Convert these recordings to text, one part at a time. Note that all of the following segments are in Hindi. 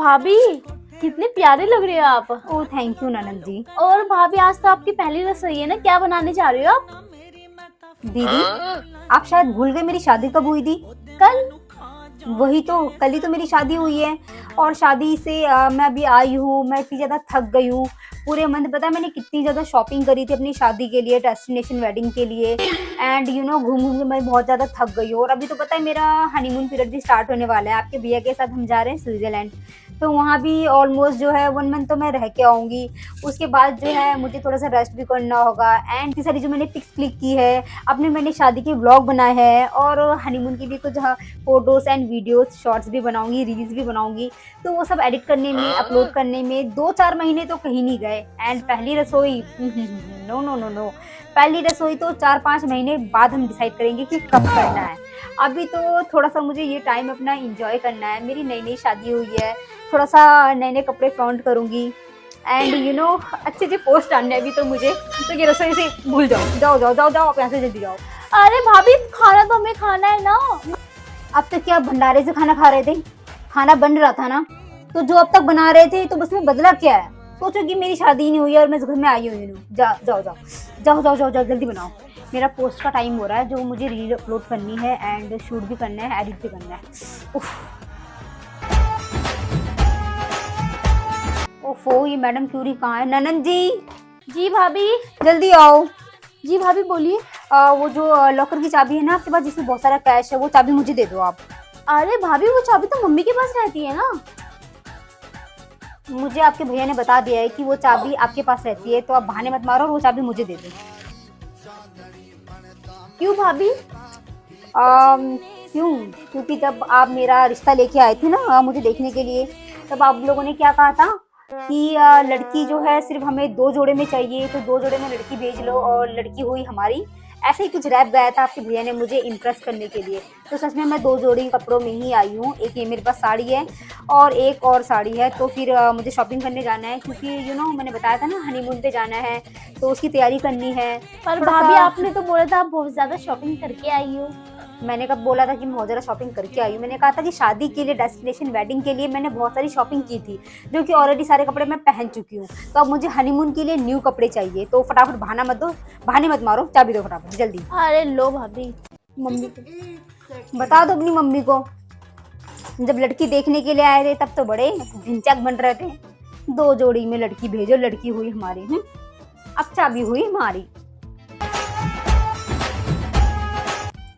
भाभी कितने प्यारे लग रहे हो आप। ओह थैंक यू ननद जी। और भाभी आज तो आपकी पहली रसोई है ना, क्या बनाने जा रहे हो आप? दीदी आप शायद भूल गए मेरी शादी कब हुई थी। कल? वही तो, कल ही तो मेरी शादी हुई है। और शादी से मैं अभी आई हूँ, मैं इतनी ज्यादा थक गई हूँ। पूरे मंथ पता है मैंने कितनी ज्यादा शॉपिंग करी थी अपनी शादी के लिए, डेस्टिनेशन वेडिंग के लिए। एंड घूम घूम के मैं बहुत ज्यादा थक गई हूँ। और अभी तो पता है मेरा हनीमून पीरियड भी स्टार्ट होने वाला है। आपके भैया के साथ हम जा रहे हैं स्विट्जरलैंड। तो वहाँ भी ऑलमोस्ट जो है 1 मंथ तो मैं रह के आऊंगी। उसके बाद जो है मुझे थोड़ा सा रेस्ट भी करना होगा। एंड इतनी सारी जो मैंने पिक्स क्लिक की है, अपने मैंने शादी के व्लॉग बनाए हैं, और हनीमून की भी कुछ फोटोज एंड वीडियोस शॉर्ट्स भी बनाऊंगी, रील्स भी बनाऊंगी। तो वो सब एडिट करने में, अपलोड करने में 2-4 महीने तो कहीं नहीं गए। एंड पहली रसोई नो नो नो नो, पहली रसोई तो 4-5 महीने बाद हम डिसाइड करेंगे कि कब करना है। अभी तो थोड़ा सा मुझे ये टाइम अपना इंजॉय करना है। मेरी नई नई शादी हुई है, थोड़ा सा नए नए कपड़े फ्लॉन्ट करूंगी। एंड अच्छे अच्छे पोस्ट आने अभी तो मुझे। तो ये रसोई से भूल जाओ, जाओ जाओ जाओ जाओ, आप यहाँ से जल्दी जाओ। अरे भाभी खाना तो हमें खाना है ना। अब तक क्या भंडारे से खाना खा रहे थे? खाना बन रहा था ना, तो जो अब तक बना रहे थे तो उसमें बदला क्या है? सोचो कि मेरी शादी नहीं हुई है और मैं इस घर में आई हुई हूँ। जाओ जाओ जाओ जाओ जाओ जाओ जाओ, जल्दी बनाओ। मेरा पोस्ट का टाइम हो रहा है, जो मुझे रील अपलोड करनी है एंड शूट भी करना है, एडिट भी करना है। उफ। ओफो, ये मैडम क्यूरी कहाँ है? ननद जी, जी भाभी। जल्दी आओ। जी भाभी बोलिए। वो जो लॉकर की चाबी है ना आपके पास, जिसमें बहुत सारा कैश है, वो चाबी मुझे दे दो आप। अरे भाभी वो चाबी तो मम्मी के पास रहती है ना। मुझे आपके भैया ने बता दिया है कि वो चाबी आपके पास रहती है, तो आप बहाने मत मारो और वो चाबी मुझे दे दो। क्यों भाभी? क्यों? क्योंकि जब आप मेरा रिश्ता लेके आए थे ना मुझे देखने के लिए, तब आप लोगों ने क्या कहा था कि लड़की जो है सिर्फ हमें 2 जोड़े में चाहिए, तो 2 जोड़े में लड़की भेज लो और लड़की हुई हमारी। ऐसे ही कुछ रैप गाया था आपके भैया ने मुझे इम्प्रेस करने के लिए। तो सच में मैं 2 जोड़ी कपड़ों में ही आई हूँ। एक ये मेरे पास साड़ी है और एक और साड़ी है। तो फिर मुझे शॉपिंग करने जाना है, क्योंकि मैंने बताया था ना हनीमून पे जाना है, तो उसकी तैयारी करनी है। पर थोड़ा भाभी सा आपने तो बोला था आप बहुत ज्यादा शॉपिंग करके आई हो। मैंने कब बोला था कि मैं बहुत ज़्यादा शॉपिंग करके आई हूँ? मैंने कहा था कि शादी के लिए, डेस्टिनेशन वेडिंग के लिए मैंने बहुत सारी शॉपिंग की थी, जो कि ऑलरेडी सारे कपड़े मैं पहन चुकी हूँ। तो अब मुझे हनीमून के लिए न्यू कपड़े चाहिए। तो फटाफट बहाना मत दो, बहाने मत मारो, चाबी दो फटाफट जल्दी। अरे लो भाभी, मम्मी को बता दो अपनी मम्मी को। जब लड़की देखने के लिए आए थे तब तो बड़े ढिंचैक बन रहे थे। 2 जोड़ी में लड़की भेजो, लड़की हुई हमारी। अब चाबी हुई हमारी।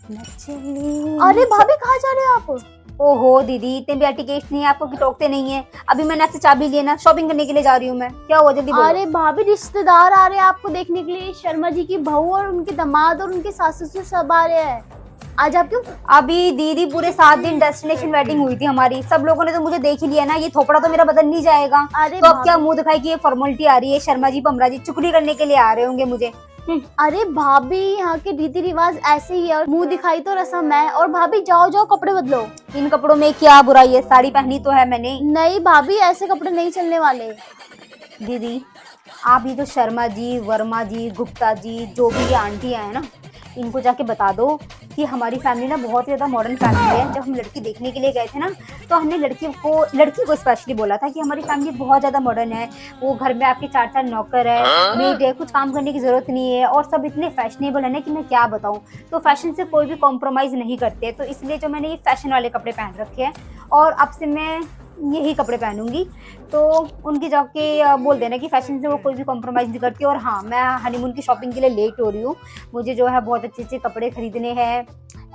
अरे भाभी कहाँ जा रहे हो आप? ओहो दीदी, इतने भी एटिकेट्स नहीं है आपको कि टोकते नहीं है। अभी मैंने आपसे चाबी ली है ना, शॉपिंग करने के लिए जा रही हूँ मैं। क्या हुआ, जल्दी बोलो। अरे भाभी रिश्तेदार आ रहे हैं आपको देखने के लिए, शर्मा जी की बहू और उनके दामाद और उनके सास ससुर सब आ रहे हैं। आज आप क्यों? अभी दीदी पूरे 7 दिन डेस्टिनेशन वेडिंग हुई थी हमारी, सब लोगों ने तो मुझे देख ही लिया ना। ये थोपड़ा तो मेरा बदल नहीं जाएगा। अरे तो अब क्या भाभी। मुंह दिखाई कि ये फॉर्मेलिटी आ रही है? शर्मा जी पमरा जी चुगली करने के लिए आ रहे होंगे मुझे। अरे भाभी यहाँ के रीति रिवाज ऐसे ही है, और मुंह दिखाई तो रसम है। और भाभी जाओ जाओ कपड़े बदलो। इन कपड़ों में क्या बुराई है? साड़ी पहनी तो है मैंने। नहीं भाभी ऐसे कपड़े नहीं चलने वाले। दीदी आप ये जो शर्मा जी, वर्मा जी, गुप्ता जी, जो भी ये आंटियां हैं ना, इनको जाके बता दो कि हमारी फैमिली ना बहुत ज़्यादा मॉडर्न फैमिली है। जब हम लड़की देखने के लिए गए थे ना, तो हमने लड़की को स्पेशली बोला था कि हमारी फैमिली बहुत ज़्यादा मॉडर्न है। वो घर में आपके 4-4 नौकर है, मेड है, कुछ काम करने की ज़रूरत नहीं है, और सब इतने फैशनेबल है ना कि मैं क्या बताऊँ। तो फैशन से कोई भी कॉम्प्रोमाइज़ नहीं करते। तो इसलिए जो मैंने ये फैशन वाले कपड़े पहन रखे हैं, और अब से मैं यही कपड़े पहनूंगी। तो उनकी जाके बोल देना कि फैशन से वो कोई भी कॉम्प्रोमाइज़ नहीं करती। और हाँ, मैं हनीमून की शॉपिंग के लिए लेट हो रही हूँ। मुझे जो है बहुत अच्छे अच्छे कपड़े खरीदने हैं।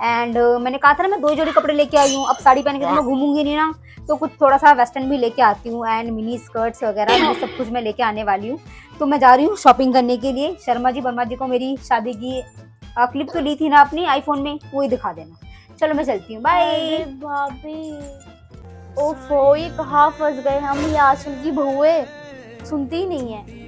एंड मैंने कहा था ना मैं 2 जोड़ी कपड़े लेके आई हूँ। अब साड़ी पहन के तो मैं घूमूंगी नहीं ना, तो कुछ थोड़ा सा वेस्टर्न भी लेके आती हूँ। एंड मिनी स्कर्ट्स वगैरह ये सब कुछ मैं लेके आने वाली हूँ। तो मैं जा रही हूँ शॉपिंग करने के लिए। शर्मा जी वर्मा जी को मेरी शादी की क्लिप तो ली थी ना अपनी आईफोन में, वही दिखा देना। चलो मैं चलती हूँ, बाय। अरे भाभी ओफो, ये कहाँ फंस गए हम, ये आजकल की बहुएं सुनती ही नहीं है।